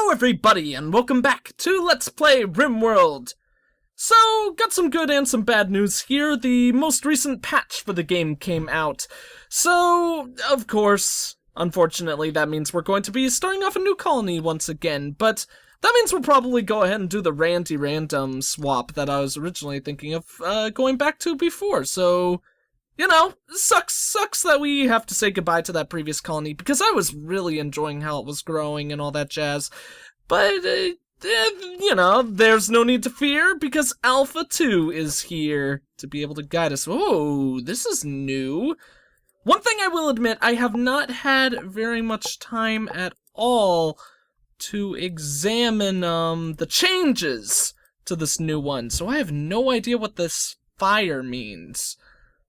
Hello everybody, and welcome back to Let's Play RimWorld! So, got some good and some bad news here. The most recent patch for the game came out. So, of course, unfortunately, that means we're going to be starting off a new colony once again, but that means we'll probably go ahead and do the random swap that I was originally thinking of going back to before, so... You know, sucks that we have to say goodbye to that previous colony, because I was really enjoying how it was growing and all that jazz. But, you know, there's no need to fear, because Alpha 2 is here to be able to guide us. Whoa, this is new. One thing I will admit, I have not had very much time at all to examine, the changes to this new one, so I have no idea what this fire means.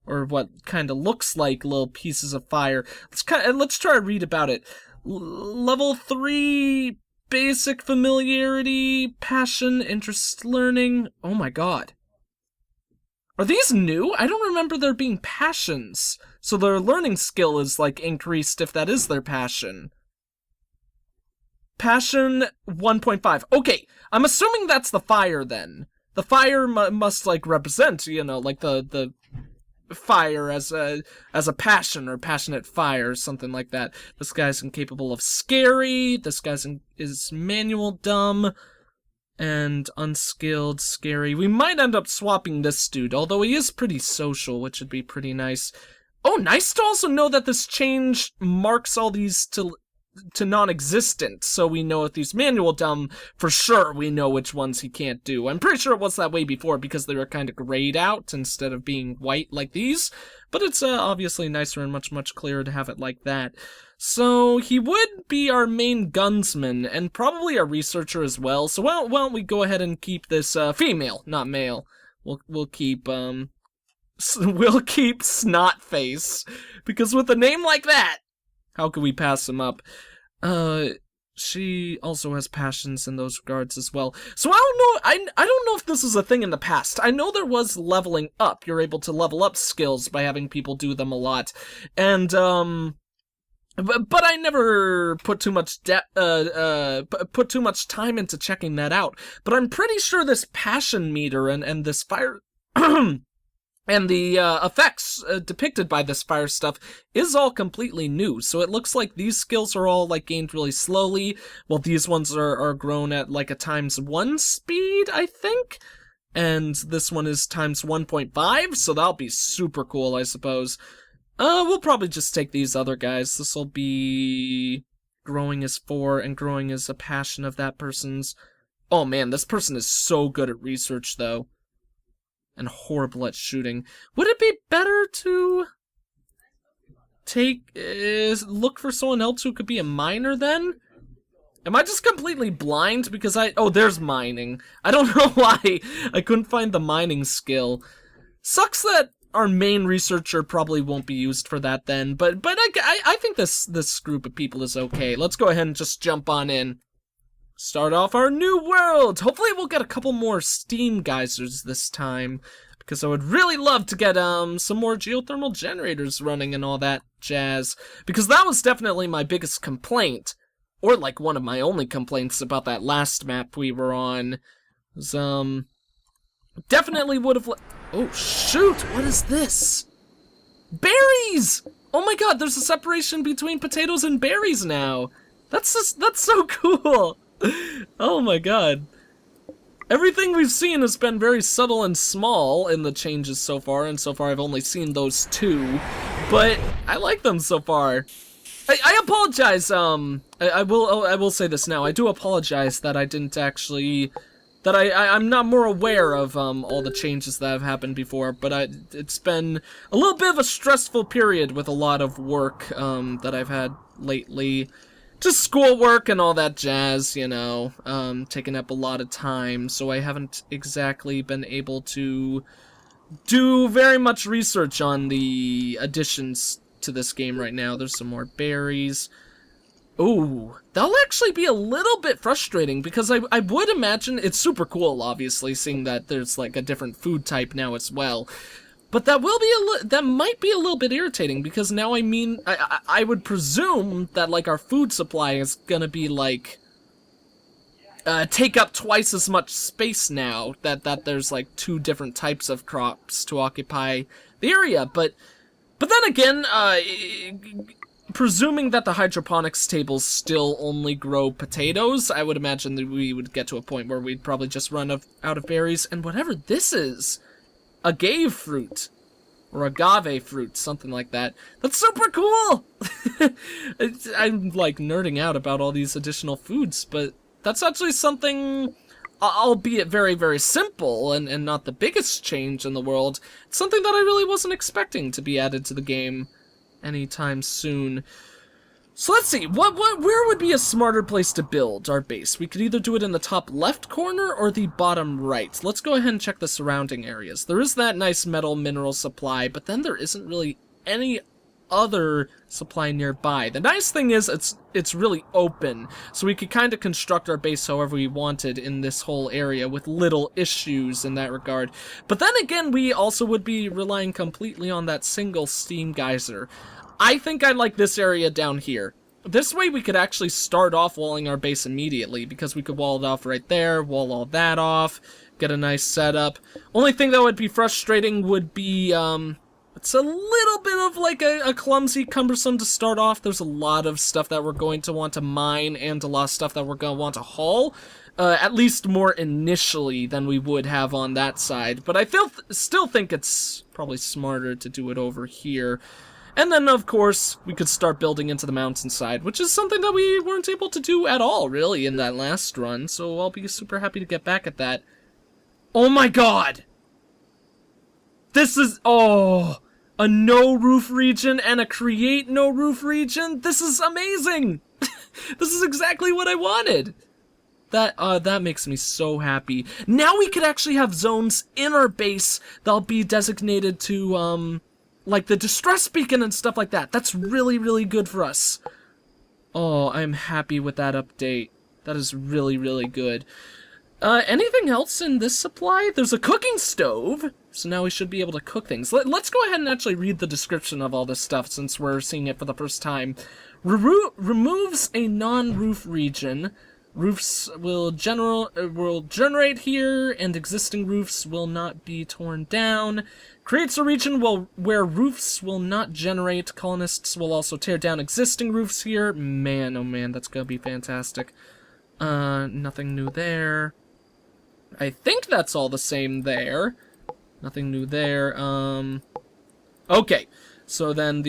Or what kind of looks like little pieces of fire. Let's try to read about it. Level 3, basic familiarity, passion, interest, learning. Oh my god. Are these new? I don't remember there being passions. So their learning skill is, like, increased if that is their passion. Passion 1.5. Okay, I'm assuming that's the fire then. The fire must, like, represent, you know, like the fire as a passion or passionate fire, something like that. This guy's incapable of scary. This guy's is manual dumb and unskilled scary. We might end up swapping this dude, although he is pretty social, which would be pretty nice. Oh, nice to also know that this change marks all these to non-existent, so we know if he's manual dumb, for sure we know which ones he can't do. I'm pretty sure it was that way before because they were kind of grayed out instead of being white like these, but it's obviously nicer and much clearer to have it like that. So he would be our main gunsman and probably a researcher as well, so why don't we go ahead and keep this female, not male. We'll keep Snotface, because with a name like that, how could we pass him up? She also has passions in those regards as well. So I don't know if this is a thing in the past. I know there was leveling up. You're able to level up skills by having people do them a lot. And, but I never put too much put too much time into checking that out. But I'm pretty sure this passion meter and this fire and the effects depicted by this fire stuff is all completely new. So it looks like these skills are all like gained really slowly, while these ones are grown at like a ×1 speed, I think. And this one is ×1.5, so that'll be super cool, I suppose. We'll probably just take these other guys. This will be growing as 4 and growing as a passion of that person's. Oh man, this person is so good at research though. And horrible at shooting. Would it be better to look for someone else who could be a miner then? Am I just completely blind because oh, there's mining. I don't know why I couldn't find the mining skill. Sucks that our main researcher probably won't be used for that then, but I think this group of people is okay. Let's go ahead and just jump on in. Start off our new world! Hopefully we'll get a couple more steam geysers this time, because I would really love to get some more geothermal generators running and all that jazz, because that was definitely my biggest complaint, or like one of my only complaints about that last map we were on, was definitely would have oh shoot, what is this? Berries! Oh my god, there's a separation between potatoes and berries now! That's so cool! Oh my god. Everything we've seen has been very subtle and small in the changes so far, and so far I've only seen those 2, but I like them so far. I apologize, I will say this now, I do apologize that I didn't actually, that I'm not more aware of, all the changes that have happened before, but it's been a little bit of a stressful period with a lot of work, that I've had lately. Just schoolwork and all that jazz, you know, taking up a lot of time, so I haven't exactly been able to do very much research on the additions to this game right now. There's some more berries. Ooh, that'll actually be a little bit frustrating, because I would imagine, it's super cool, obviously, seeing that there's, like, a different food type now as well. But that will be that might be a little bit irritating, because now I would presume that, like, our food supply is gonna be, like, take up twice as much space now that there's like 2 different types of crops to occupy the area. But then again, presuming that the hydroponics tables still only grow potatoes, I would imagine that we would get to a point where we'd probably just run out of berries. And whatever this is, agave fruit, or agave fruit, something like that. That's super cool! I'm like nerding out about all these additional foods, but that's actually something, albeit very, very simple and not the biggest change in the world. It's something that I really wasn't expecting to be added to the game anytime soon. So let's see, where would be a smarter place to build our base? We could either do it in the top left corner or the bottom right. Let's go ahead and check the surrounding areas. There is that nice metal mineral supply, but then there isn't really any other supply nearby. The nice thing is it's really open, so we could kind of construct our base however we wanted in this whole area with little issues in that regard. But then again, we also would be relying completely on that single steam geyser. I think I like this area down here. This way we could actually start off walling our base immediately, because we could wall it off right there, wall all that off, get a nice setup. Only thing that would be frustrating would be, it's a little bit of like a clumsy, cumbersome to start off. There's a lot of stuff that we're going to want to mine and a lot of stuff that we're going to want to haul. At least more initially than we would have on that side. But I still think it's probably smarter to do it over here. And then, of course, we could start building into the mountainside, which is something that we weren't able to do at all, really, in that last run. So I'll be super happy to get back at that. Oh my god! This is... oh... a no-roof region and a create no-roof region? This is amazing! This is exactly what I wanted! That makes me so happy. Now we could actually have zones in our base that'll be designated to, like the distress beacon and stuff like that. That's really, really good for us. Oh, I'm happy with that update. That is really, really good. Anything else in this supply? There's a cooking stove, so now we should be able to cook things. Let's go ahead and actually read the description of all this stuff since we're seeing it for the first time. Removes a non-roof region. Roofs will generate here, and existing roofs will not be torn down. Creates a region where roofs will not generate. Colonists will also tear down existing roofs here. Man, oh man, that's gonna be fantastic. Nothing new there. I think that's all the same there. Nothing new there. Okay. So then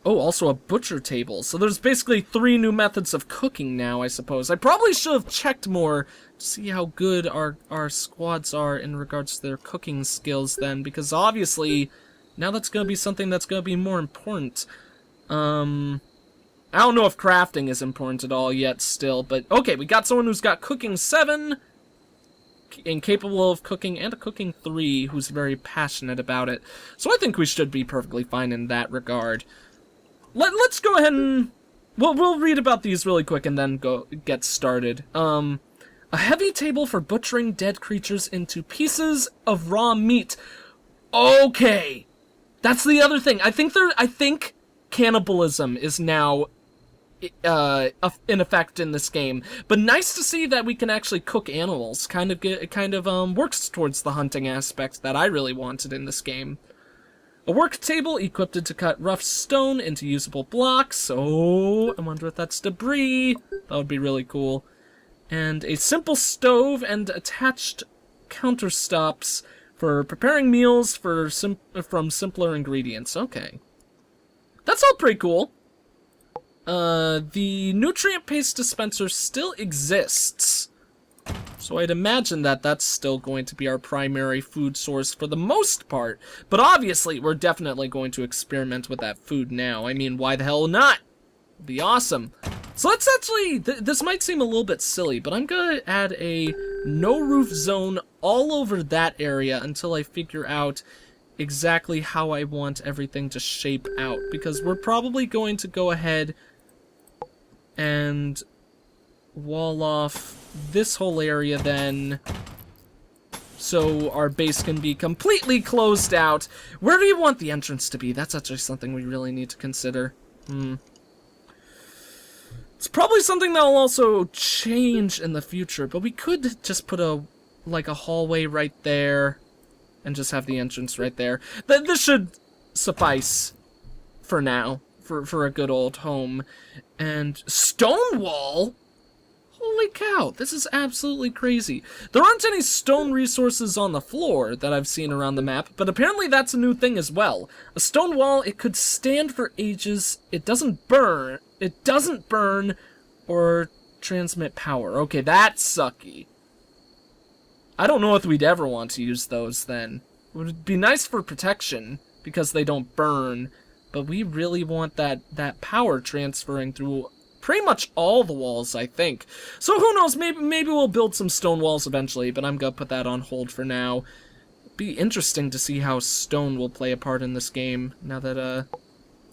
also a butcher table. So there's basically 3 new methods of cooking now, I suppose. I probably should have checked more to see how good our squads are in regards to their cooking skills then, because obviously now that's going to be something that's going to be more important. I don't know if crafting is important at all yet still, but okay, we got someone who's got cooking 7, incapable of cooking, and a cooking 3 who's very passionate about it. So I think we should be perfectly fine in that regard. Let's go ahead and... we'll read about these really quick and then get started. A heavy table for butchering dead creatures into pieces of raw meat. Okay! That's the other thing. I think cannibalism is now in effect in this game, but nice to see that we can actually cook animals. Kind of works towards the hunting aspect that I really wanted in this game. A work table equipped to cut rough stone into usable blocks. Oh, I wonder if that's debris. That would be really cool. And a simple stove and attached counterstops for preparing meals from simpler ingredients. Okay, that's all pretty cool. The nutrient paste dispenser still exists, so I'd imagine that that's still going to be our primary food source for the most part, but obviously we're definitely going to experiment with that food now. I mean, why the hell not? It'd be awesome. So let's actually, this might seem a little bit silly, but I'm gonna add a no roof zone all over that area until I figure out exactly how I want everything to shape out, because we're probably going to go ahead and wall off this whole area then, so our base can be completely closed out. Where do you want the entrance to be? That's actually something we really need to consider. It's probably something that will also change in the future, but we could just put a hallway right there and just have the entrance right there. This should suffice for now, for a good old home. And stone wall? Holy cow, this is absolutely crazy. There aren't any stone resources on the floor that I've seen around the map, but apparently that's a new thing as well. A stone wall, it could stand for ages, it doesn't burn or transmit power. Okay, that's sucky. I don't know if we'd ever want to use those then. It would be nice for protection, because they don't burn, but we really want that power transferring through pretty much all the walls, I think. So who knows, maybe we'll build some stone walls eventually, but I'm gonna put that on hold for now. It'd be interesting to see how stone will play a part in this game, now that,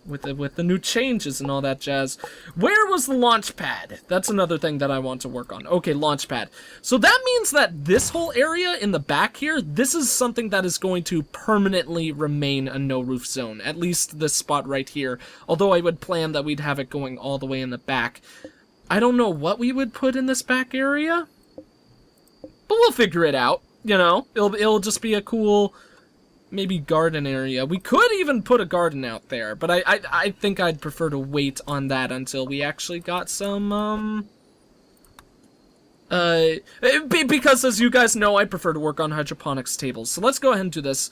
with the new changes and all that jazz. Where was the launch pad? That's another thing that I want to work on. Okay, launch pad. So that means that this whole area in the back here, this is something that is going to permanently remain a no-roof zone. At least this spot right here. Although I would plan that we'd have it going all the way in the back. I don't know what we would put in this back area, but we'll figure it out, you know? It'll just be a cool, maybe garden area. We could even put a garden out there, but I think I'd prefer to wait on that until we actually got some, because as you guys know, I prefer to work on hydroponics tables. So let's go ahead and do this.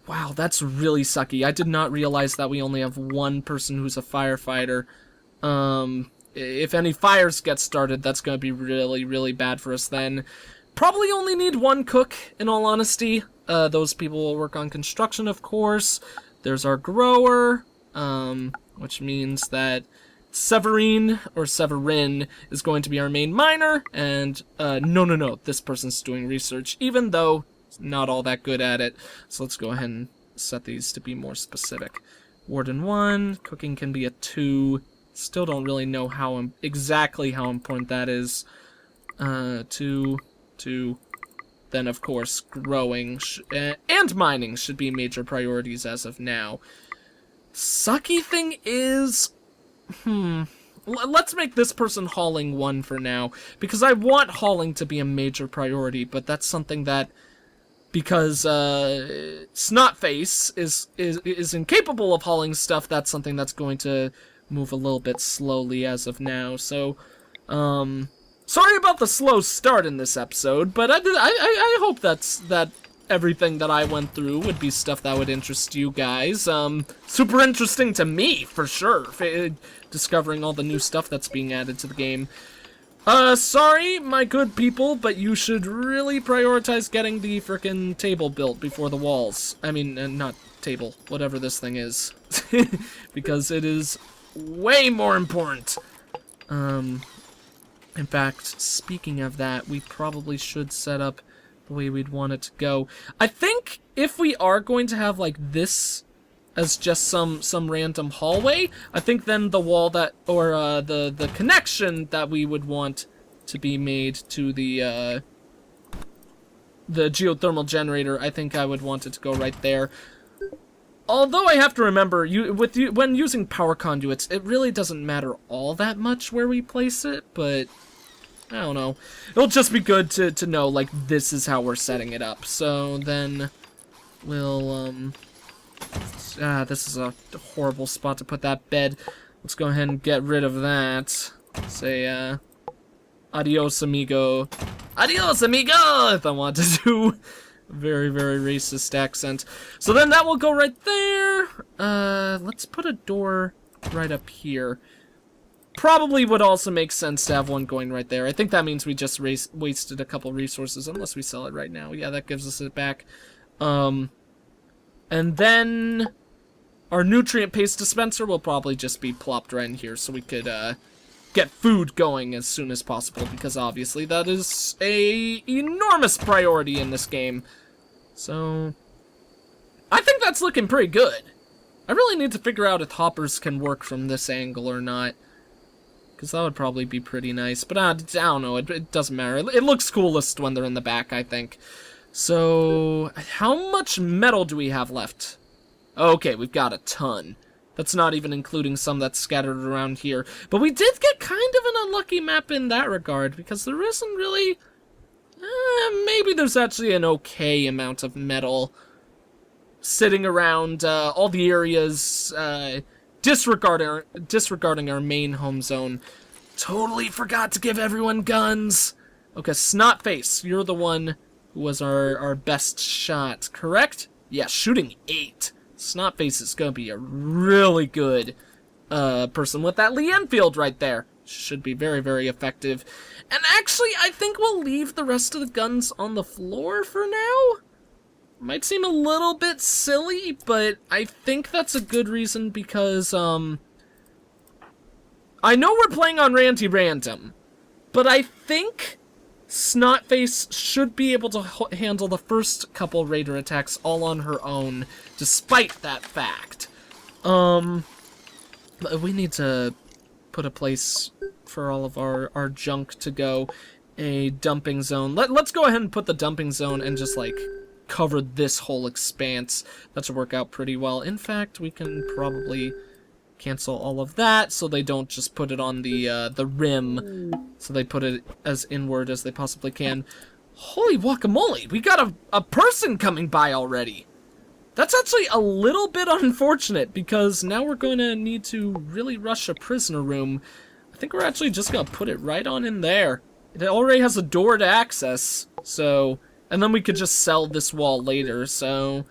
Wow, that's really sucky. I did not realize that we only have one person who's a firefighter. If any fires get started, that's gonna be really, really bad for us then. Probably only need one cook, in all honesty. Those people will work on construction, of course. There's our grower, which means that Severin is going to be our main miner, and no, this person's doing research, even though not all that good at it. So let's go ahead and set these to be more specific. Warden 1, cooking can be a 2. Still don't really know exactly how important that is. 2. Then, of course, growing and mining should be major priorities as of now. Sucky thing is, let's make this person hauling 1 for now, because I want hauling to be a major priority, but that's something that, because Snotface is incapable of hauling stuff, that's something that's going to move a little bit slowly as of now. So, sorry about the slow start in this episode, but I hope that everything that I went through would be stuff that would interest you guys. Super interesting to me, for sure, discovering all the new stuff that's being added to the game. Sorry, my good people, but you should really prioritize getting the frickin' table built before the walls. I mean, not table, whatever this thing is. Because it is way more important. In fact, speaking of that, we probably should set up the way we'd want it to go. I think if we are going to have, like, this as just some random hallway, I think then the wall that, or the connection that we would want to be made to the geothermal generator, I think I would want it to go right there. Although I have to remember, when using power conduits, it really doesn't matter all that much where we place it, but I don't know. It'll just be good to know, like, this is how we're setting it up. So then we'll, this is a horrible spot to put that bed. Let's go ahead and get rid of that. Say, adios, amigo. Adios, amigo! If I want to do very, very racist accent. So then that will go right there. Let's put a door right up here. Probably would also make sense to have one going right there. I think that means we just wasted a couple resources, unless we sell it right now. Yeah, that gives us it back. And then our nutrient paste dispenser will probably just be plopped right in here, so we could get food going as soon as possible, because obviously that is a enormous priority in this game. So I think that's looking pretty good. I really need to figure out if hoppers can work from this angle or not, because that would probably be pretty nice. But I don't know, it doesn't matter. It looks coolest when they're in the back, I think. So how much metal do we have left? Okay, we've got a ton. That's not even including some that's scattered around here. But we did get kind of an unlucky map in that regard, because there isn't really... maybe there's actually an okay amount of metal sitting around all the areas, disregarding our main home zone. Totally forgot to give everyone guns. Okay, Snotface, you're the one who was our best shot, correct? Yeah, shooting 8. Snotface is gonna be a really good person with that Lee Enfield right there. Should be very, very effective. And actually, I think we'll leave the rest of the guns on the floor for now. Might seem a little bit silly, but I think that's a good reason because, I know we're playing on Randy Random, but I think Snotface should be able to handle the first couple Raider attacks all on her own, despite that fact. But we need to put a place for all of our junk to go. A dumping zone. Let's go ahead and put the dumping zone and just, like, cover this whole expanse. That should work out pretty well. In fact, we can probably cancel all of that so they don't just put it on the rim. So they put it as inward as they possibly can. Holy guacamole! We got a person coming by already! That's actually a little bit unfortunate, because now we're going to need to really rush a prisoner room. I think we're actually just going to put it right on in there. It already has a door to access, so... And then we could just sell this wall later, so...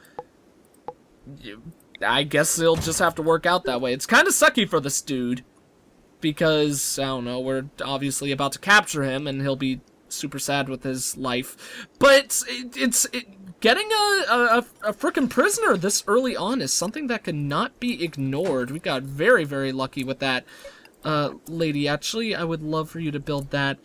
I guess it'll just have to work out that way. It's kind of sucky for this dude, because, I don't know, we're obviously about to capture him, and he'll be super sad with his life. But getting a frickin' prisoner this early on is something that cannot be ignored. We got very, very lucky with that. Lady, actually, I would love for you to build that.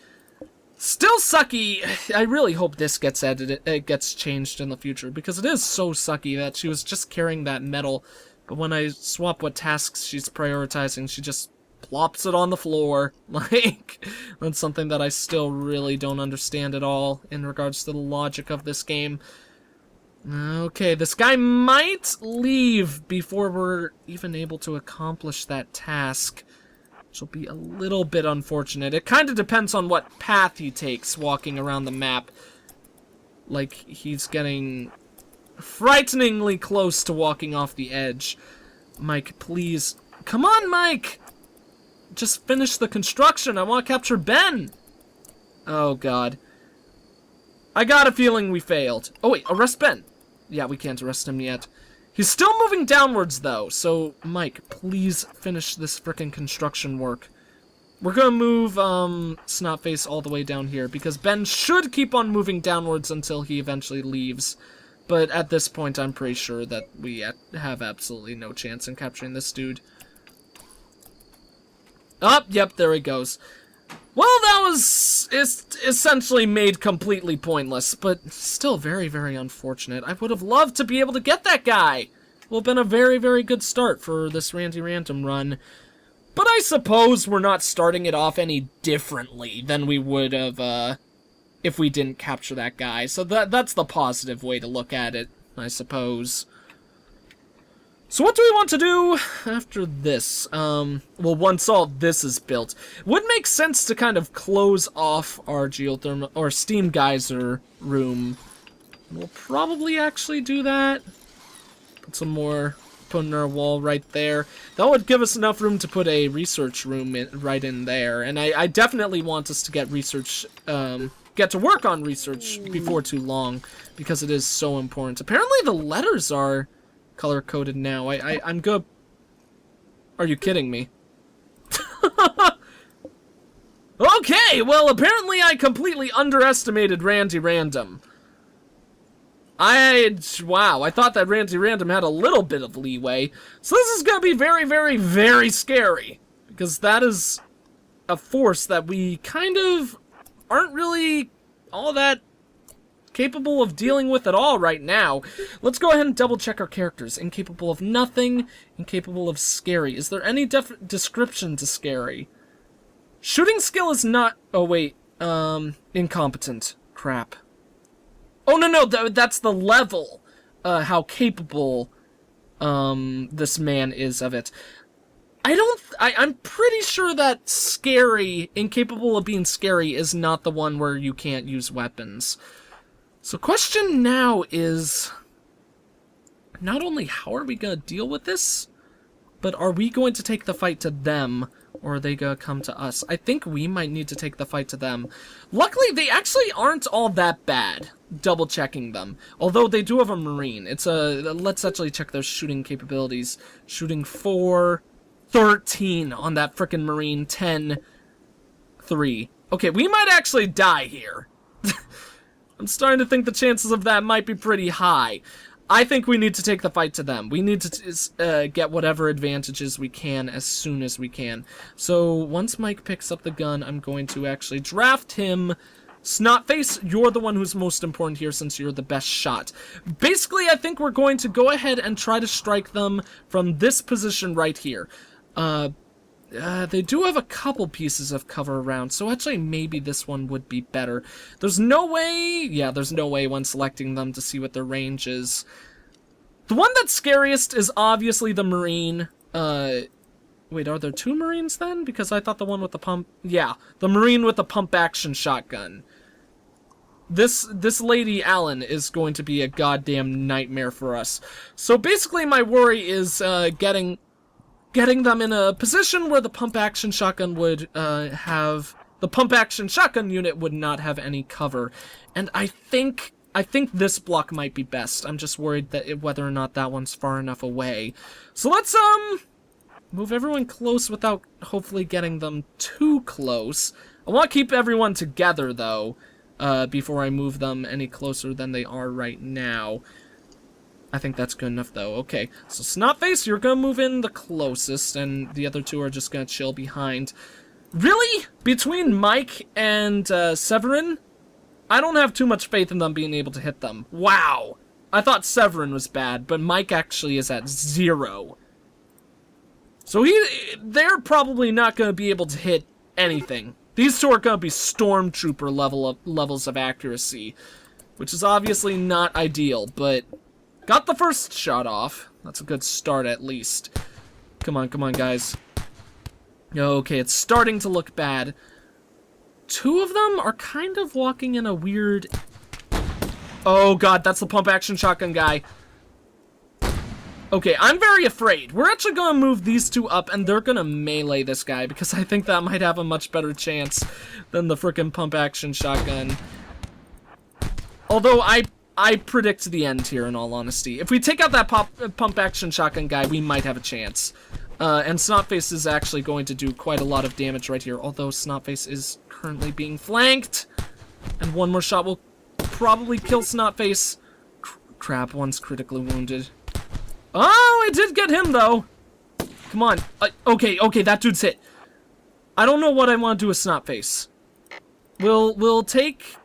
Still sucky. I really hope this gets edited, it gets changed in the future, because it is so sucky that she was just carrying that metal, but when I swap what tasks she's prioritizing, she just plops it on the floor. Like, that's something that I still really don't understand at all in regards to the logic of this game. Okay, this guy might leave before we're even able to accomplish that task, which will be a little bit unfortunate. It kind of depends on what path he takes walking around the map. Like, he's getting frighteningly close to walking off the edge. Mike, please. Come on, Mike! Just finish the construction. I want to capture Ben! Oh, God. I got a feeling we failed. Oh, wait, arrest Ben. Yeah, we can't arrest him yet. He's still moving downwards, though, so, Mike, please finish this frickin' construction work. We're gonna move, Snotface all the way down here, because Ben should keep on moving downwards until he eventually leaves. But at this point, I'm pretty sure that we have absolutely no chance in capturing this dude. Oh, yep, there he goes. Well, that was essentially made completely pointless, but still very, very unfortunate. I would have loved to be able to get that guy. It would have been a very, very good start for this Randy Random run. But I suppose we're not starting it off any differently than we would have if we didn't capture that guy. So that's the positive way to look at it, I suppose. So what do we want to do after this? Well, once all this is built, it would make sense to kind of close off our geothermal or steam geyser room. We'll probably actually do that. Put some more, put in our wall right there. That would give us enough room to put a research room right in there. And I definitely want us to get research, get to work on research before too long, because it is so important. Apparently the letters are color-coded now. I'm good. Are you kidding me? Okay, well, apparently I completely underestimated Randy Random. Wow, I thought that Randy Random had a little bit of leeway. So this is gonna be very, very, very scary, because that is a force that we kind of aren't really all that capable of dealing with at all right now. Let's go ahead and double check our characters. Incapable of nothing, incapable of scary. Is there any description to scary? Shooting skill is not... Oh, wait. Incompetent. Crap. Oh, no, that's the level. How capable this man is of it. I'm pretty sure that scary, incapable of being scary, is not the one where you can't use weapons. So question now is, not only how are we gonna deal with this, but are we going to take the fight to them, or are they gonna come to us? I think we might need to take the fight to them. Luckily, they actually aren't all that bad, double checking them. Although they do have a Marine. Let's actually check their shooting capabilities. Shooting 4, 13 on that frickin' Marine, 10, 3. Okay, we might actually die here. I'm starting to think the chances of that might be pretty high. I think we need to take the fight to them. We need to get whatever advantages we can as soon as we can. So once Mike picks up the gun, I'm going to actually draft him. Snotface, you're the one who's most important here since you're the best shot. Basically, I think we're going to go ahead and try to strike them from this position right here. They do have a couple pieces of cover around, so actually maybe this one would be better. There's no way... Yeah, there's no way when selecting them to see what their range is. The one that's scariest is obviously the Marine. Wait, are there 2 Marines then? Because I thought the one with the pump... Yeah, the Marine with the pump-action shotgun. This Lady Allen is going to be a goddamn nightmare for us. So basically my worry is getting them in a position where the pump-action shotgun would have... The pump-action shotgun unit would not have any cover. And I think this block might be best. I'm just worried that whether or not that one's far enough away. So let's, move everyone close without hopefully getting them too close. I want to keep everyone together, though, before I move them any closer than they are right now. I think that's good enough, though. Okay, so Snotface, you're gonna move in the closest, and the other 2 are just gonna chill behind. Really? Between Mike and Severin, I don't have too much faith in them being able to hit them. Wow! I thought Severin was bad, but Mike actually is at 0. So they're probably not gonna be able to hit anything. These 2 are gonna be Stormtrooper levels of accuracy, which is obviously not ideal, but... Got the first shot off. That's a good start, at least. Come on, guys. Okay, it's starting to look bad. 2 of them are kind of walking in a weird... Oh, God, that's the pump-action shotgun guy. Okay, I'm very afraid. We're actually going to move these 2 up, and they're going to melee this guy, because I think that might have a much better chance than the frickin' pump-action shotgun. Although, I predict the end here, in all honesty. If we take out that pump-action shotgun guy, we might have a chance. And Snotface is actually going to do quite a lot of damage right here, although Snotface is currently being flanked. And one more shot will probably kill Snotface. Crap, one's critically wounded. Oh, I did get him, though. Come on. Okay, that dude's hit. I don't know what I want to do with Snotface. We'll take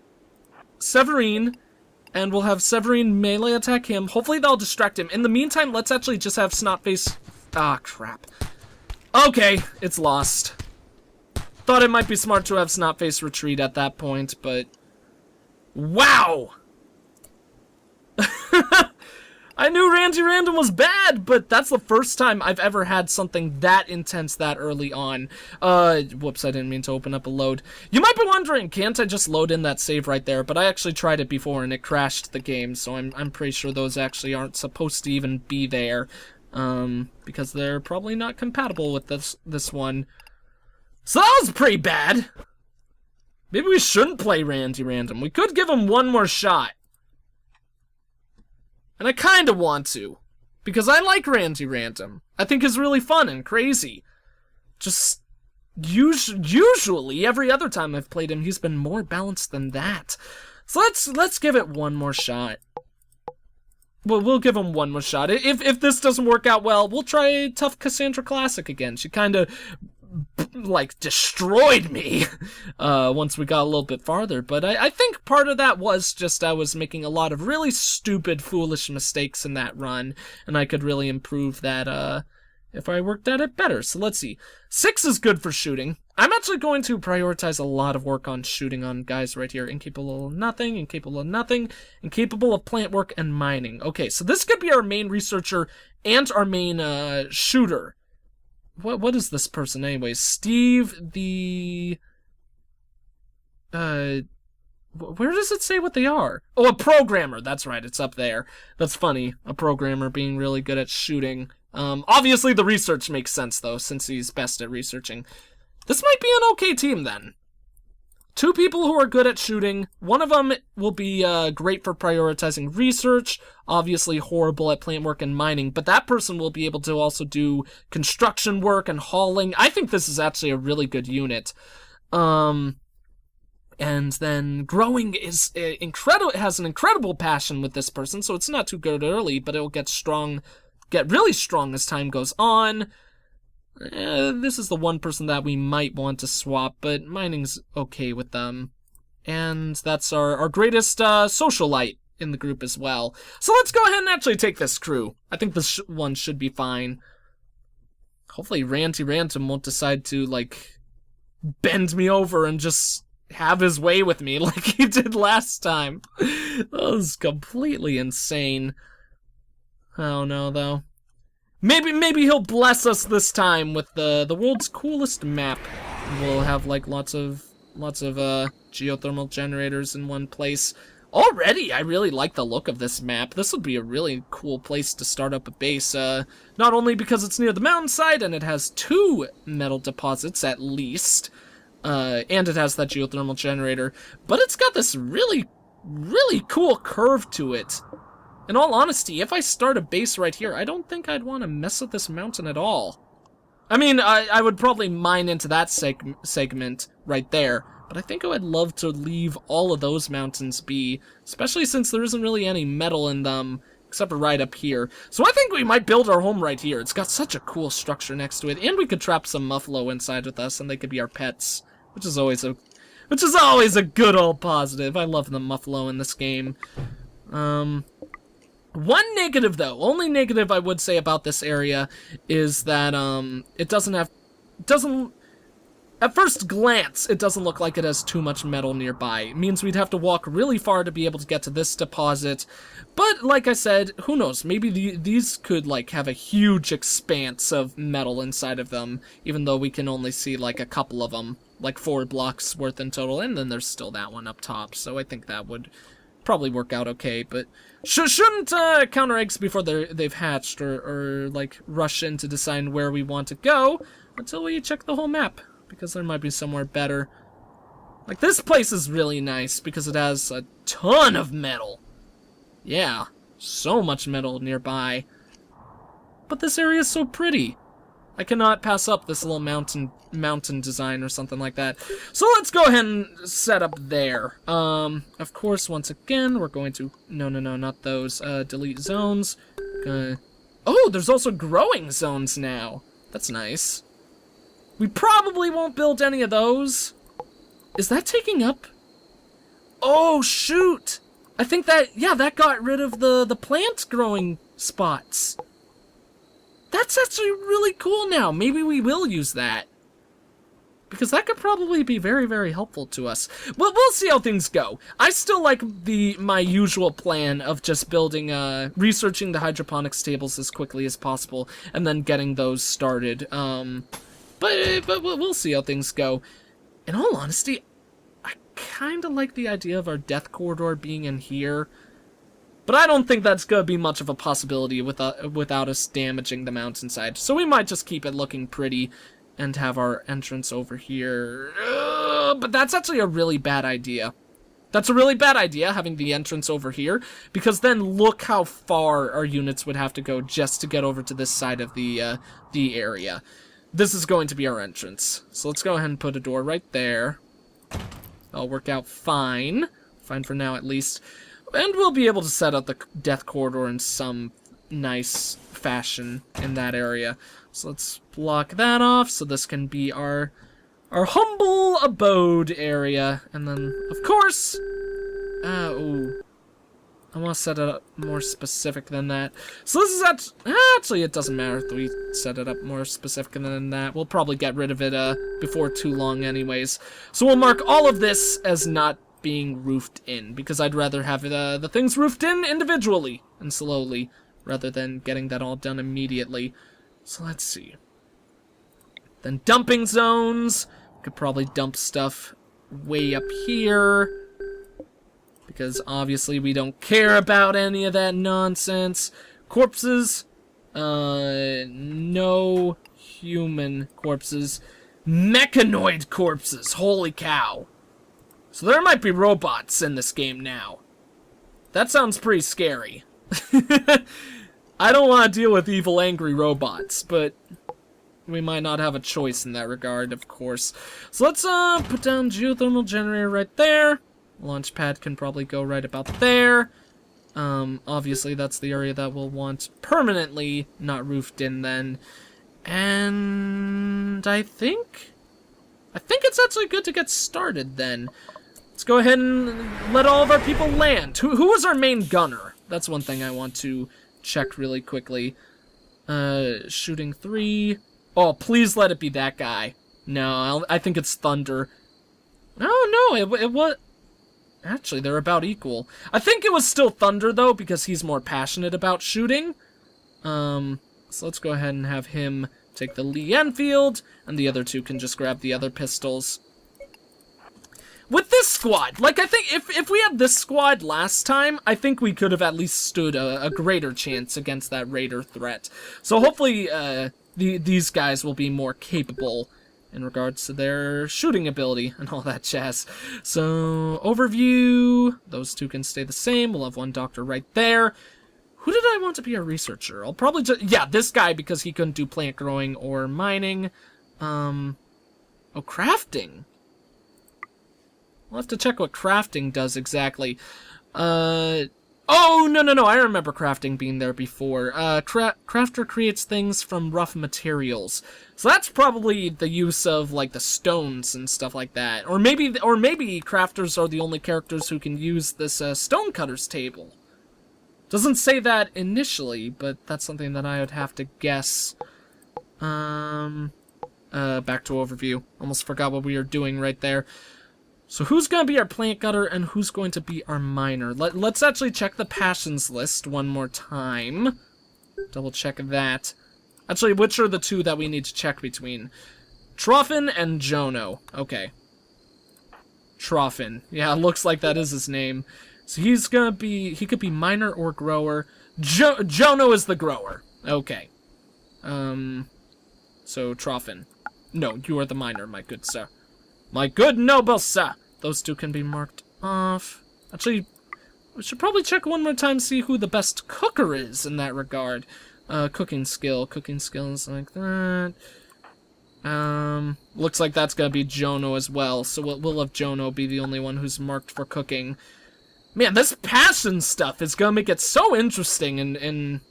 Severine... And we'll have Severine melee attack him. Hopefully that'll distract him. In the meantime, let's actually just have Snotface... Ah, crap. Okay, it's lost. Thought it might be smart to have Snotface retreat at that point, but... Wow! I knew Randy Random was bad, but that's the first time I've ever had something that intense that early on. Whoops, I didn't mean to open up a load. You might be wondering, can't I just load in that save right there? But I actually tried it before and it crashed the game, so I'm pretty sure those actually aren't supposed to even be there. Because they're probably not compatible with this one. So that was pretty bad. Maybe we shouldn't play Randy Random. We could give him one more shot. And I kinda want to, because I like Randy Random. I think he's really fun and crazy. Just, usually, every other time I've played him, he's been more balanced than that. So let's give it one more shot. Well, we'll give him one more shot. If this doesn't work out well, we'll try Tough Cassandra Classic again. She kinda... like, destroyed me once we got a little bit farther. But I think part of that was just I was making a lot of really stupid, foolish mistakes in that run, and I could really improve that if I worked at it better. So let's see. 6 is good for shooting. I'm actually going to prioritize a lot of work on shooting on guys right here. Incapable of nothing, incapable of nothing, incapable of plant work and mining. Okay, so this could be our main researcher and our main shooter. What is this person anyways? Steve the... Where does it say what they are? Oh, a programmer. That's right, it's up there. That's funny. A programmer being really good at shooting. Obviously the research makes sense though, since he's best at researching. This might be an okay team then. 2 people who are good at shooting. One of them will be great for prioritizing research. Obviously horrible at plant work and mining. But that person will be able to also do construction work and hauling. I think this is actually a really good unit. And then growing is incredible. It has an incredible passion with this person. So it's not too good early. But it'll get really strong as time goes on. This is the one person that we might want to swap, but mining's okay with them. And that's our greatest socialite in the group as well. So let's go ahead and actually take this crew. I think this one should be fine. Hopefully Ranty Rantum won't decide to, like, bend me over and just have his way with me like he did last time. That was completely insane. I don't know, though. Maybe he'll bless us this time with the world's coolest map. We'll have like lots of geothermal generators in one place. Already, I really like the look of this map. This would be a really cool place to start up a base. Not only because it's near the mountainside and it has 2 metal deposits at least, and it has that geothermal generator, but it's got this really cool curve to it. In all honesty, if I start a base right here, I don't think I'd want to mess with this mountain at all. I mean, I would probably mine into that segment right there, but I think I would love to leave all of those mountains be, especially since there isn't really any metal in them, except for right up here. So I think we might build our home right here. It's got such a cool structure next to it, and we could trap some Muffalo inside with us, and they could be our pets, which is always a good old positive. I love the Muffalo in this game. One negative, though, only negative I would say about this area is that, at first glance, it doesn't look like it has too much metal nearby. It means we'd have to walk really far to be able to get to this deposit. But, like I said, who knows, maybe these could, like, have a huge expanse of metal inside of them, even though we can only see, like, a couple of them, like 4 blocks worth in total, and then there's still that one up top, so I think that would probably work out okay, but shouldn't counter eggs before they've hatched or like rush in to decide where we want to go until we check the whole map, because there might be somewhere better. Like, this place is really nice because it has a ton of metal. Yeah, so much metal nearby. But this area is so pretty. I cannot pass up this little mountain design or something like that. So let's go ahead and set up there. Of course, once again, we're going to... No, not those. Delete zones. Oh, there's also growing zones now. That's nice. We probably won't build any of those. Is that taking up? Oh, shoot! I think that, yeah, that got rid of the plant growing spots. That's actually really cool now. Maybe we will use that. Because that could probably be very, very helpful to us. Well, we'll see how things go. I still like my usual plan of just building, researching the hydroponics tables as quickly as possible, and then getting those started. But we'll see how things go. In all honesty, I kind of like the idea of our death corridor being in here. But I don't think that's going to be much of a possibility without us damaging the mountainside. So we might just keep it looking pretty and have our entrance over here. But that's actually a really bad idea. That's a really bad idea, having the entrance over here. Because then look how far our units would have to go just to get over to this side of the area. This is going to be our entrance. So let's go ahead and put a door right there. That'll work out fine. Fine for now, at least. And we'll be able to set up the death corridor in some nice fashion in that area. So let's block that off, so this can be our humble abode area. And then, of course... ooh. I want to set it up more specific than that. So this is actually, it doesn't matter if we set it up more specific than that. We'll probably get rid of it before too long anyways. So we'll mark all of this as not being roofed in, because I'd rather have the things roofed in individually and slowly, rather than getting that all done immediately. So let's see. Then dumping zones. Could probably dump stuff way up here, because obviously we don't care about any of that nonsense. Corpses. No human corpses. Mechanoid corpses. Holy cow. So there might be robots in this game now. That sounds pretty scary. I don't want to deal with evil, angry robots, but we might not have a choice in that regard, of course. So let's put down geothermal generator right there. Launch pad can probably go right about there. Obviously that's the area that we'll want permanently not roofed in then. And I think it's actually good to get started then. Let's go ahead and let all of our people land. Who was our main gunner? That's one thing I want to check really quickly. Shooting 3. Oh, please let it be that guy. No, I think it's Thunder. Oh, no, it was... Actually, they're about equal. I think it was still Thunder, though, because he's more passionate about shooting. So let's go ahead and have him take the Lee Enfield, and the other two can just grab the other pistols. With this squad, like, I think if we had this squad last time, I think we could have at least stood a greater chance against that Raider threat. So hopefully, these guys will be more capable in regards to their shooting ability and all that jazz. So, overview, those two can stay the same. We'll have one doctor right there. Who did I want to be a researcher? I'll probably just, yeah, this guy, because he couldn't do plant growing or mining. Oh, crafting. We'll have to check what crafting does exactly. Oh, no, I remember crafting being there before. Crafter creates things from rough materials. So that's probably the use of, like, the stones and stuff like that. Or maybe crafters are the only characters who can use this, stonecutter's table. Doesn't say that initially, but that's something that I would have to guess. Back to overview. Almost forgot what we were doing right there. So who's going to be our plant cutter and who's going to be our miner? Let's actually check the passions list one more time. Double check that. Actually, which are the two that we need to check between? Troffin and Jono. Okay. Troffin. Yeah, looks like that is his name. So he could be miner or grower. Jono is the grower. Okay. So Troffin. No, you are the miner, my good sir. My good noble sir! Those two can be marked off. Actually, we should probably check one more time to see who the best cooker is in that regard. Cooking skills like that. Looks like that's gonna be Jono as well, so we'll have Jono be the only one who's marked for cooking. Man, this passion stuff is gonna make it so interesting in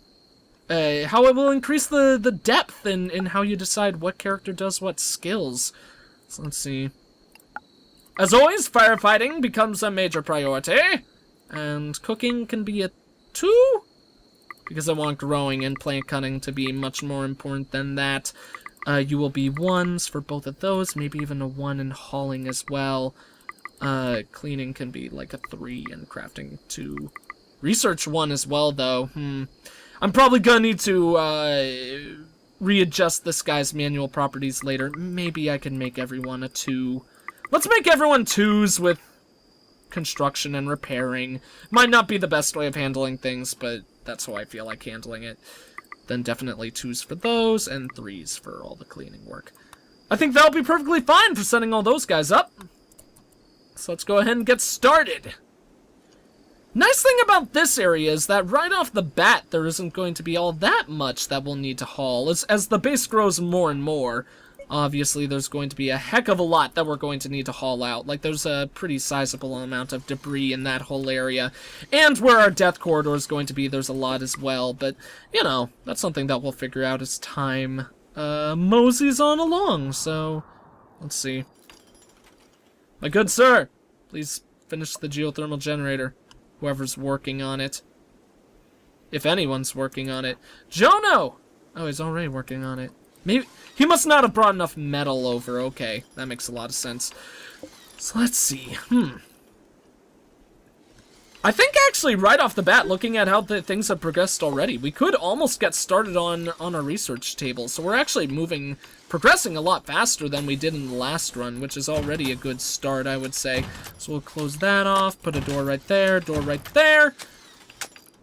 how it will increase the depth in how you decide what character does what skills. So let's see. As always, firefighting becomes a major priority, and cooking can be a 2, because I want growing and plant cutting to be much more important than that. You will be 1s for both of those, maybe even a 1 in hauling as well. Cleaning can be like a 3 and crafting 2. Research 1 as well, though. I'm probably gonna need to readjust this guy's manual properties later. Maybe I can make everyone a 2. Let's make everyone 2s with construction and repairing. Might not be the best way of handling things, but that's how I feel like handling it. Then definitely 2s for those, and 3s for all the cleaning work. I think that'll be perfectly fine for setting all those guys up. So let's go ahead and get started. Nice thing about this area is that right off the bat, there isn't going to be all that much that we'll need to haul. As the base grows more and more, obviously there's going to be a heck of a lot that we're going to need to haul out. Like, there's a pretty sizable amount of debris in that whole area. And where our death corridor is going to be, there's a lot as well. But, you know, that's something that we'll figure out as time moseys on along. So, let's see. My good sir, please finish the geothermal generator. Whoever's working on it. If anyone's working on it. Jono! Oh, he's already working on it. Maybe he must not have brought enough metal over. Okay, that makes a lot of sense. So let's see. I think actually right off the bat, looking at how things have progressed already, we could almost get started on our research table. So we're actually progressing a lot faster than we did in the last run, which is already a good start, I would say. So we'll close that off, put a door right there,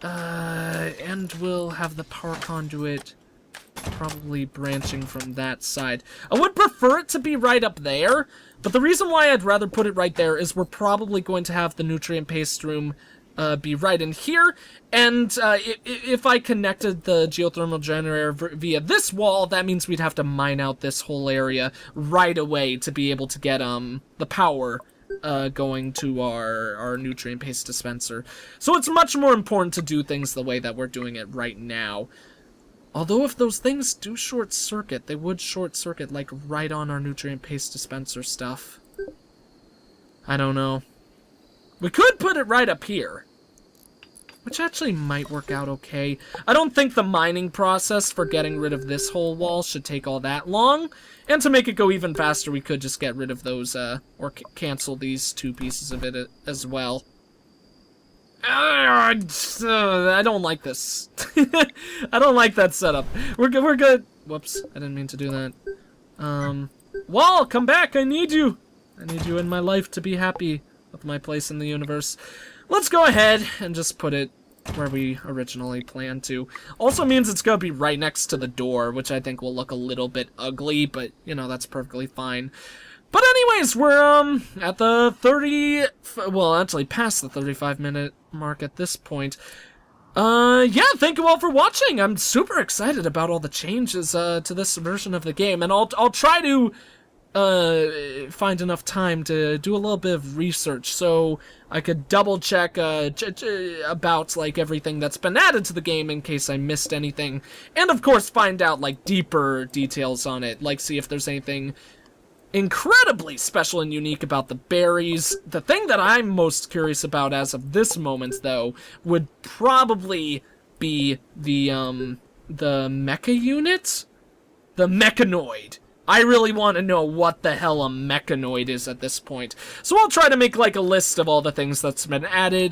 and we'll have the power conduit probably branching from that side. I would prefer it to be right up there, but the reason why I'd rather put it right there is we're probably going to have the nutrient paste room be right in here, and if I connected the geothermal generator via this wall, that means we'd have to mine out this whole area right away to be able to get the power going to our nutrient paste dispenser. So it's much more important to do things the way that we're doing it right now. Although if those things do short circuit, they would short circuit like right on our nutrient paste dispenser stuff. I don't know. We could put it right up here, which actually might work out okay. I don't think the mining process for getting rid of this whole wall should take all that long. And to make it go even faster, we could just get rid of those, or cancel these 2 pieces of it as well. I don't like this. I don't like that setup. We're good. Whoops, I didn't mean to do that. Wall, come back, I need you. I need you in my life to be happy with my place in the universe. Let's go ahead and just put it where we originally planned to. Also means it's gonna be right next to the door, which I think will look a little bit ugly, but, you know, that's perfectly fine. But anyways, we're, at the well, actually past the 35-minute mark at this point. Yeah, thank you all for watching. I'm super excited about all the changes, to this version of the game, and I'll try to, find enough time to do a little bit of research so I could double check about like everything that's been added to the game in case I missed anything, and of course find out like deeper details on it, like see if there's anything incredibly special and unique about the berries. The thing that I'm most curious about as of this moment, though, would probably be the mecha unit? The mechanoid. I really want to know what the hell a mechanoid is at this point. So I'll try to make, like, a list of all the things that's been added,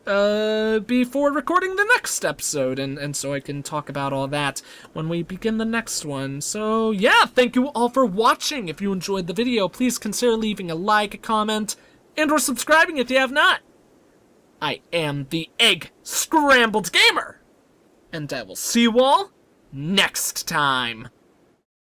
before recording the next episode, and so I can talk about all that when we begin the next one. So yeah, thank you all for watching. If you enjoyed the video, please consider leaving a like, a comment, and or subscribing if you have not. I am the EggScramledGamer, and I will see you all next time.